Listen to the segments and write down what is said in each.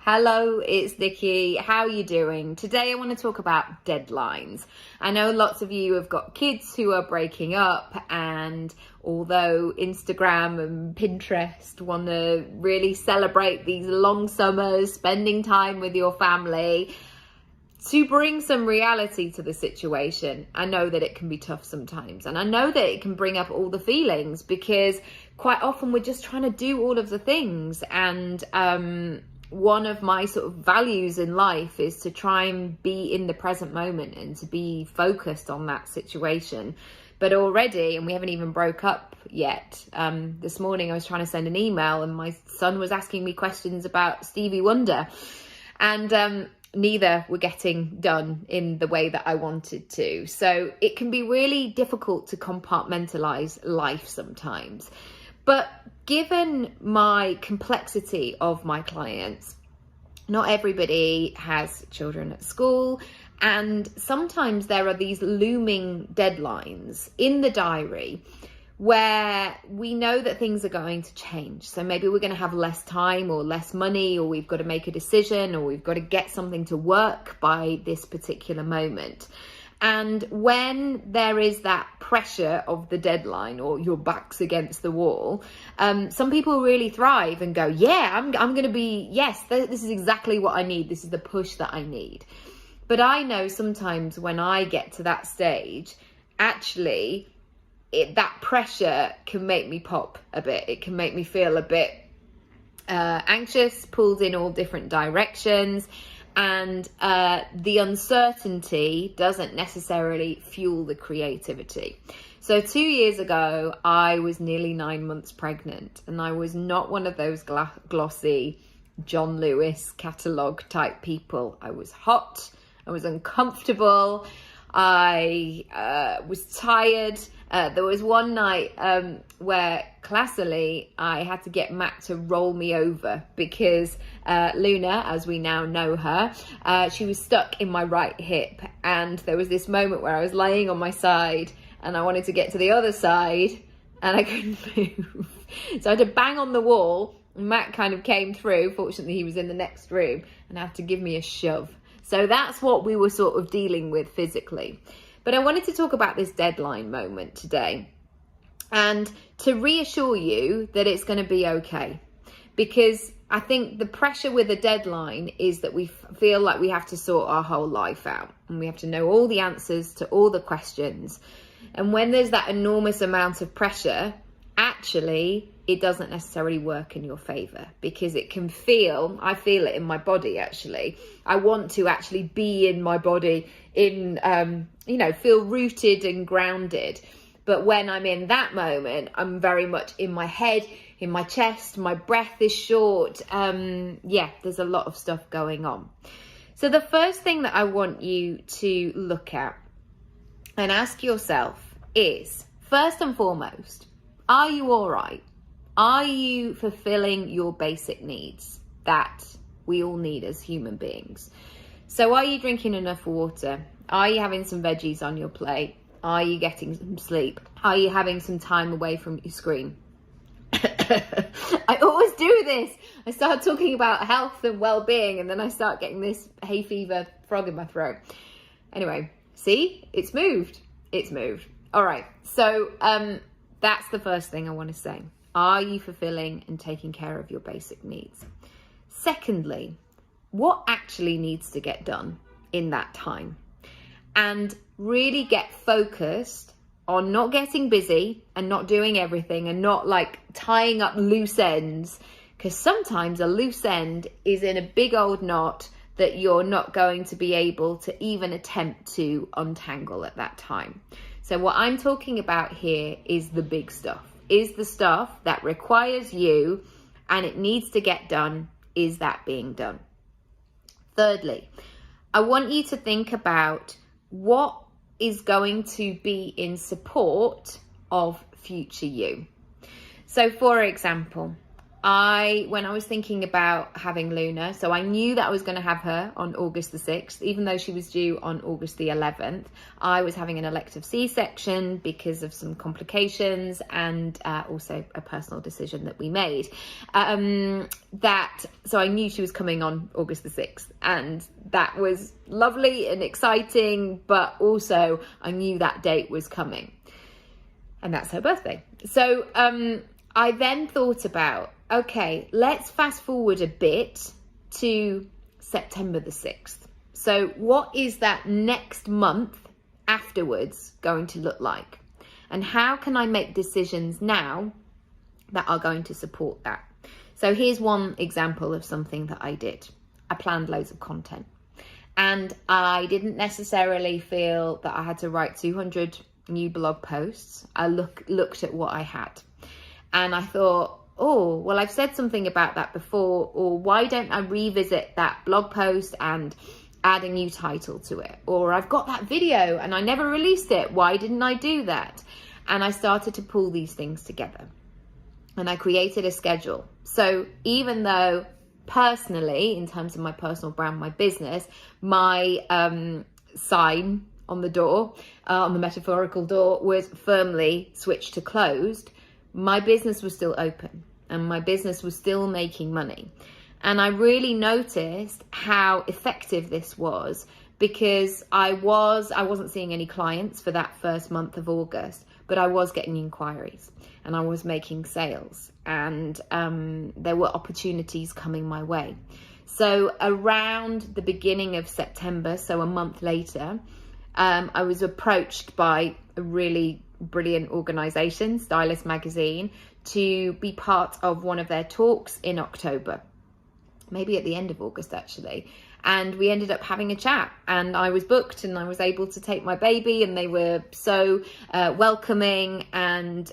Hello, it's Nikki. How are you doing? Today I want to talk about deadlines. I know lots of you have got kids who are breaking up, and although Instagram and Pinterest want to really celebrate these long summers, spending time with your family, to bring some reality to the situation, I know that it can be tough sometimes. And I know that it can bring up all the feelings because quite often we're just trying to do all of the things. And one of my sort of values in life is to try and be in the present moment and to be focused on that situation. But already, and we haven't even broke up yet, this morning I was trying to send an email and my son was asking me questions about Stevie Wonder. And neither were getting done in the way that I wanted to. So it can be really difficult to compartmentalize life sometimes. But given my complexity of my clients, not everybody has children at school, and sometimes there are these looming deadlines in the diary where we know that things are going to change. So maybe we're going to have less time or less money, or we've got to make a decision, or we've got to get something to work by this particular moment. And when there is that pressure of the deadline or your back's against the wall, some people really thrive and go, yeah, I'm going to be, yes, this is exactly what I need. This is the push that I need. But I know sometimes when I get to that stage, actually, that pressure can make me pop a bit. It can make me feel a bit anxious, pulled in all different directions. And the uncertainty doesn't necessarily fuel the creativity. So 2 years ago, I was nearly 9 months pregnant, and I was not one of those glossy John Lewis catalogue type people. I was hot, I was uncomfortable, I was tired. There was one night where classically I had to get Matt to roll me over because Luna, as we now know her, she was stuck in my right hip. And there was this moment where I was laying on my side and I wanted to get to the other side and I couldn't move. So I had to bang on the wall. Matt kind of came through. Fortunately, he was in the next room and had to give me a shove. So that's what we were sort of dealing with physically. But I wanted to talk about this deadline moment today and to reassure you that it's going to be okay. Because I think the pressure with a deadline is that we feel like we have to sort our whole life out and we have to know all the answers to all the questions. And when there's that enormous amount of pressure, actually, it doesn't necessarily work in your favor because it can I feel it in my body actually. I want to actually be in my body feel rooted and grounded. But when I'm in that moment, I'm very much in my head, in my chest, my breath is short. There's a lot of stuff going on. So the first thing that I want you to look at and ask yourself is, first and foremost, are you all right? Are you fulfilling your basic needs that we all need as human beings? So are you drinking enough water? Are you having some veggies on your plate? Are you getting some sleep? Are you having some time away from your screen? I always do this. I start talking about health and well-being and then I start getting this hay fever frog in my throat. Anyway, see, it's moved. It's moved. All right. So that's the first thing I want to say. Are you fulfilling and taking care of your basic needs? Secondly, what actually needs to get done in that time? And really get focused on not getting busy and not doing everything and not like tying up loose ends, because sometimes a loose end is in a big old knot that you're not going to be able to even attempt to untangle at that time. So what I'm talking about here is the big stuff, is the stuff that requires you and it needs to get done. Is that being done? Thirdly, I want you to think about what is going to be in support of future you. So for example, when I was thinking about having Luna, so I knew that I was going to have her on August the 6th, even though she was due on August the 11th. I was having an elective C-section because of some complications and also a personal decision that we made. So I knew she was coming on August the 6th, and that was lovely and exciting, but also I knew that date was coming, and that's her birthday. So I then thought about, okay, let's fast forward a bit to September the 6th. So what is that next month afterwards going to look like? And how can I make decisions now that are going to support that? So here's one example of something that I did. I planned loads of content, and I didn't necessarily feel that I had to write 200 new blog posts. I looked at what I had, and I thought, oh, well, I've said something about that before, or why don't I revisit that blog post and add a new title to it? Or I've got that video and I never released it. Why didn't I do that? And I started to pull these things together, and I created a schedule. So even though personally, in terms of my personal brand, my business, my sign on the door, on the metaphorical door, was firmly switched to closed, my business was still open and my business was still making money. And I really noticed how effective this was, because I wasn't seeing any clients for that first month of August, but I was getting inquiries and I was making sales, and there were opportunities coming my way. So around the beginning of September, so a month later, I was approached by a really brilliant organization, Stylist Magazine, to be part of one of their talks in October, maybe at the end of August actually. And we ended up having a chat, and I was booked and I was able to take my baby, and they were so welcoming and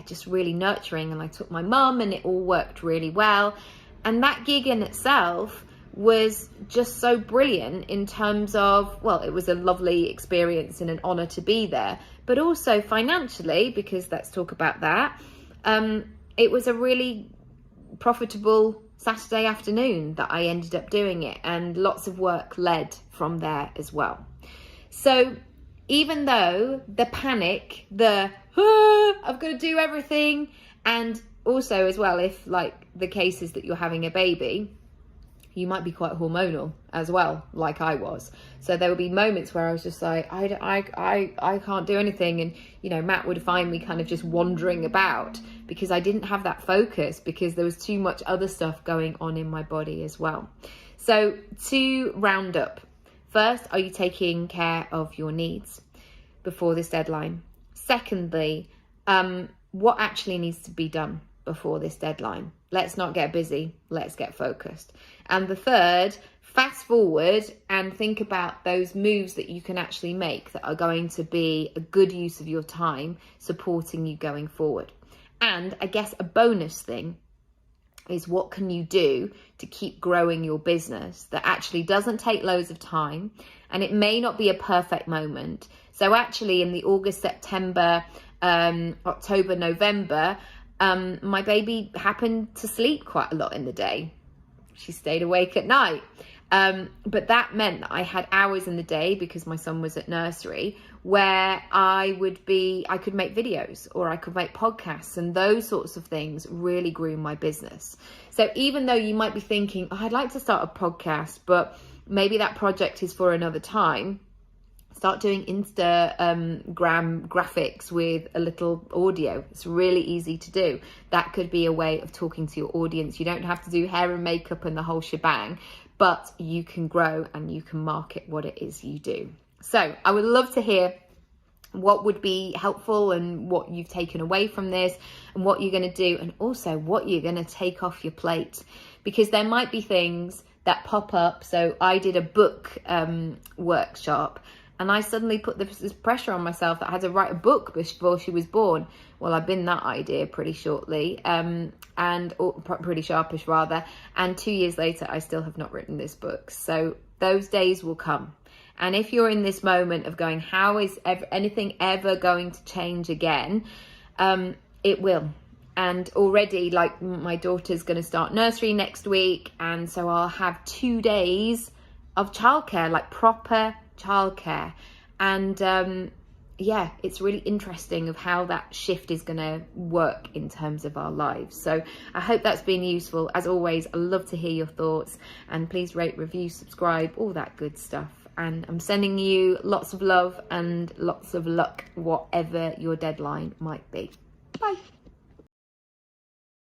just really nurturing. And I took my mum, and it all worked really well. And that gig in itself was just so brilliant in terms of, well, it was a lovely experience and an honor to be there, but also financially, because let's talk about that. It was a really profitable Saturday afternoon that I ended up doing it, and lots of work led from there as well. So even though the panic, I've got to do everything, and also as well, if like the case is that you're having a baby, you might be quite hormonal as well, like I was. So there would be moments where I was just like, I can't do anything. And, you know, Matt would find me kind of just wandering about because I didn't have that focus, because there was too much other stuff going on in my body as well. So to round up, first, are you taking care of your needs before this deadline? Secondly, what actually needs to be done before this deadline? Let's not get busy, let's get focused. And the third, fast forward and think about those moves that you can actually make that are going to be a good use of your time, supporting you going forward. And I guess a bonus thing is, what can you do to keep growing your business that actually doesn't take loads of time, and it may not be a perfect moment. So actually in the August, September, October, November, my baby happened to sleep quite a lot in the day. She stayed awake at night. But that meant that I had hours in the day, because my son was at nursery, where I could make videos or I could make podcasts, and those sorts of things really grew my business. So even though you might be thinking, oh, I'd like to start a podcast, but maybe that project is for another time, start doing Instagram graphics with a little audio. It's really easy to do. That could be a way of talking to your audience. You don't have to do hair and makeup and the whole shebang, but you can grow and you can market what it is you do. So I would love to hear what would be helpful and what you've taken away from this and what you're going to do, and also what you're going to take off your plate, because there might be things that pop up. So I did a book workshop, and I suddenly put this pressure on myself that I had to write a book before she was born. Well, I've been that idea pretty shortly, pretty sharpish rather. And 2 years later, I still have not written this book. So those days will come. And if you're in this moment of going, how is anything ever going to change again? It will. And already, like, my daughter's going to start nursery next week, and so I'll have 2 days of childcare, like proper childcare. And yeah, it's really interesting of how that shift is going to work in terms of our lives. So I hope that's been useful. As always, I love to hear your thoughts, and please rate, review, subscribe, all that good stuff. And I'm sending you lots of love and lots of luck, whatever your deadline might be. Bye.